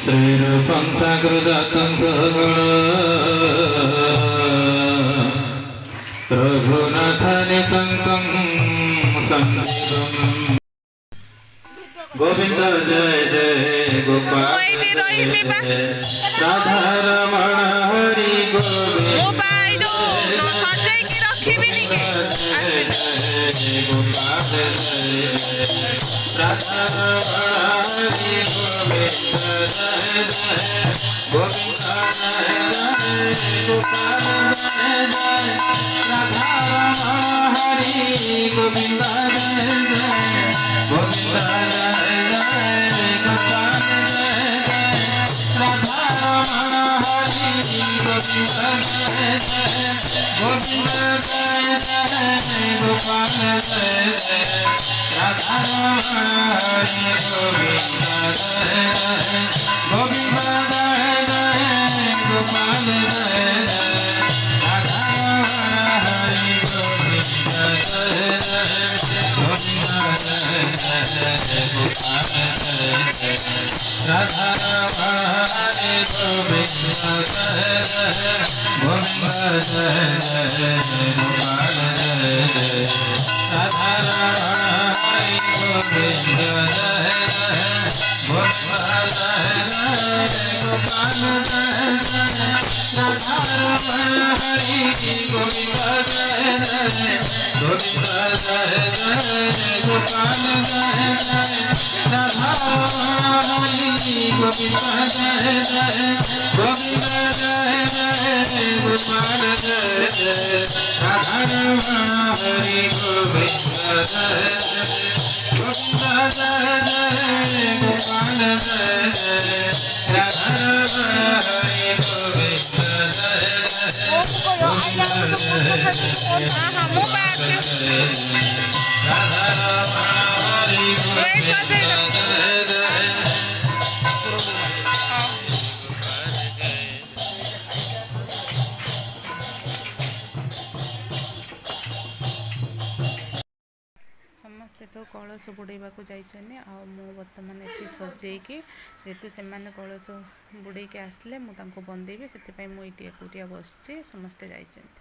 श्रीरूपं सकृतं सगुण रघुनाथनितं संजीवम्। गोविंद जय जय गोपाल राधा रमण हरि गोविंद गोपाल राधा रमण हरि गोविंद जय जय गोविंद जय जय गोपाल जय जय राधा रमण हरि गोविंद जय जय गोविंद जय जय गोपाल जय जय राधा रमण हरि गोविंद जय जय गोविंद जय जय गोपाल जय जय राधा रमण हरि गोविंद जय जय गोविंद जय जय गोपाल जय जय राधा रमण हरि गोविंद जय जय गोविंद जय जय गोपाल जय जय राधा रमण हरि गोविंद जय जय गोविंद जय जय गोपाल जय जय राधा रमण हरि गोविंद जय जय गोविंद जय जय गोपाल जय जय राधा रमण हरि गोविंद जय जय गोविंद जय जय गोपाल जय जय राधा रमण हरि गोविंद जय जय गोविंद जय जय गोपाल जय जय राधा रमण हरि गोविंद जय जय गोविंद जय जय गोपाल जय जय राधा रमण हरि गोविंद जय जय गोविंद जय जय राधा रमण हरि गोविंद जय जय। समस्ते तो कलश बुड़ेवा जाइछन्ने आ मु वर्तमान एठी सजेकी जेतु से माने कलश बुड़ेकी आसले मु तांको बंदेबी सेति मु एठी एकुटिया बसछि समस्ते जाइछन्ते।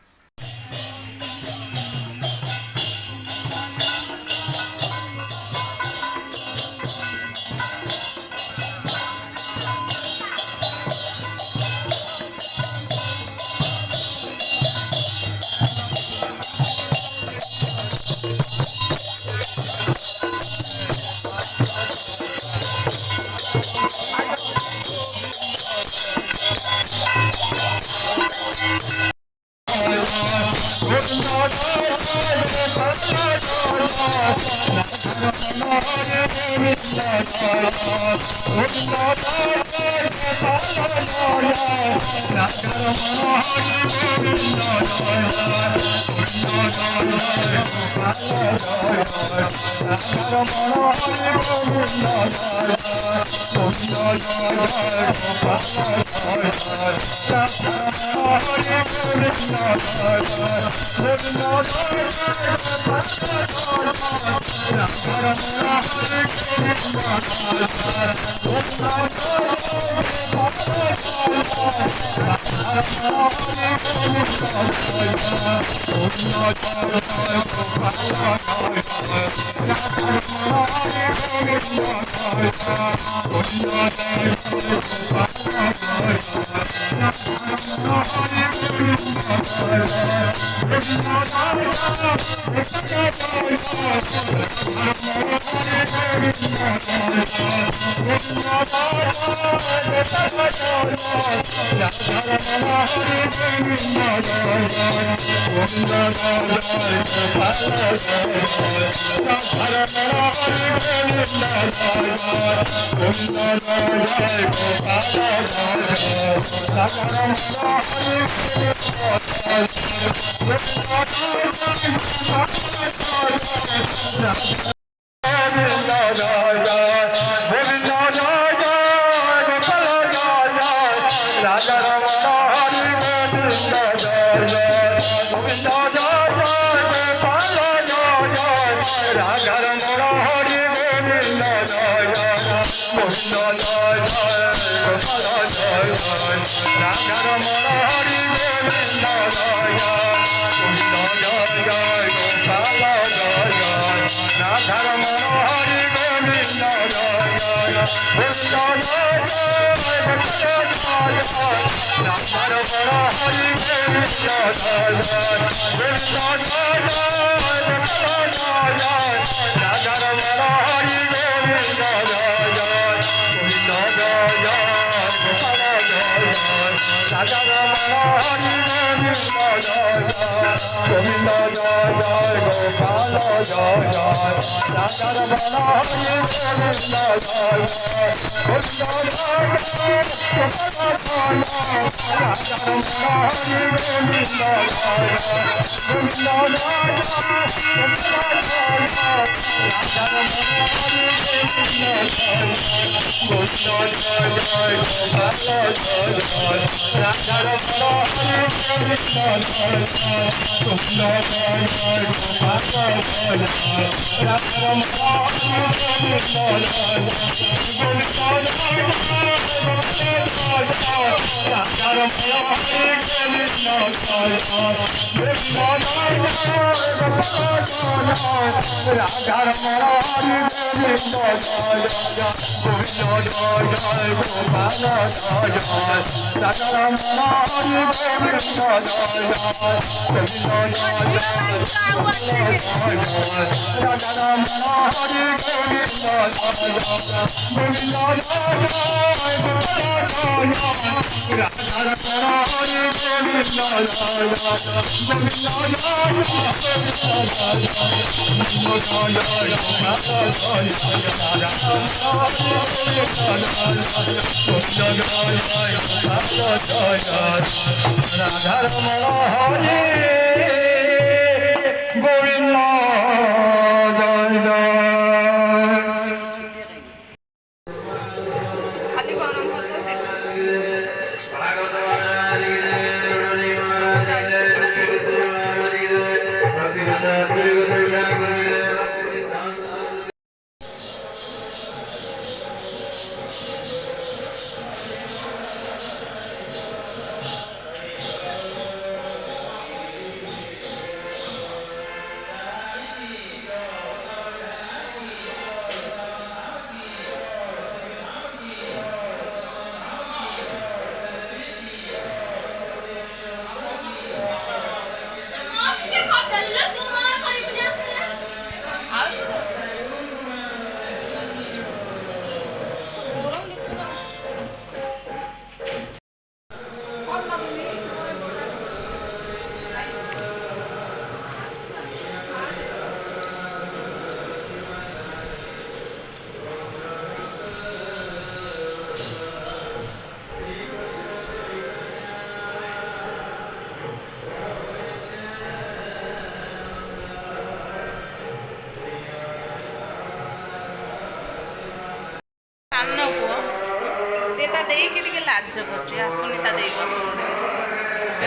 ଦେଇକି ଟିକେ ଲାଜ କରୁଛି ଆସୁନି ତା ଦେଇ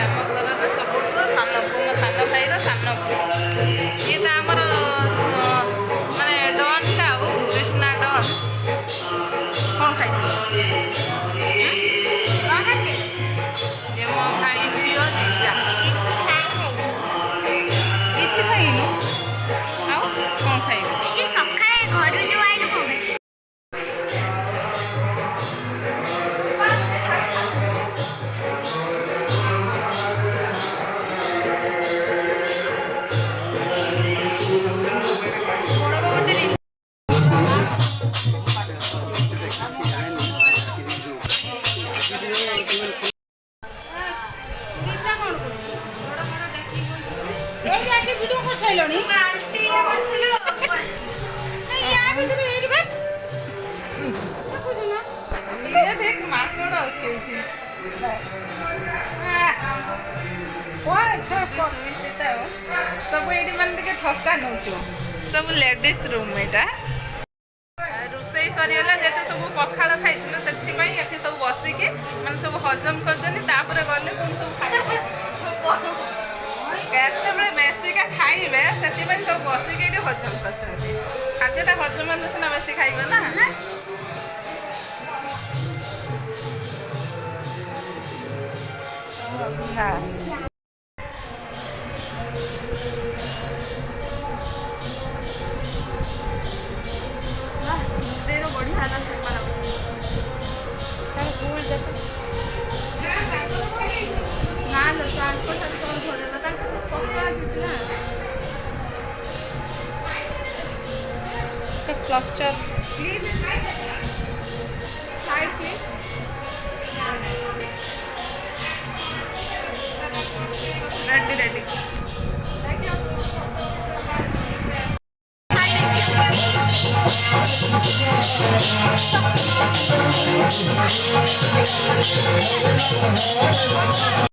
ଆମ ଘରର ସବୁଠୁ ସାନ ପୁଅ ମୋ ସାନ ଭାଇର ସାନ ପୁଅ ଇଏ ତ ଆମର ମାନେ ଡନ୍ଟା ଆଉ କୃଷ୍ଣା ଡନ୍ କ'ଣ ଖାଇଥିଲ ଯେ ମୋ ଭାଇ ଝିଅ ଜିଜା କିଛି ଖାଇନୁ ଆଉ କ'ଣ ଖାଇବୁ ସକାଳେ ଘରୁ ଯୋଉ ଆଇଲୁ କଣ सब ये मैंने थका नौ सब लेडीज रूम एटा रोसे सरीगला जेते सब पखाड़ खाई से सब बसिकी मैंने सब हजम कर गले सब बेसिका खाइबे से सब बसिकी हजम कर खाद्यटा हजम हेल्ले सीना बेसी खाइबे ना हाँ बढ़िया था सलमान ତାର ଫୁଲ୍ ଯାକ ନା ଲୋ ତାଙ୍କ ଠାରୁ କଣ ଭଲ ହେଲା ତାଙ୍କ ସେ ପକ୍କା ଅଛି ନା clutcher clip side clip ready ready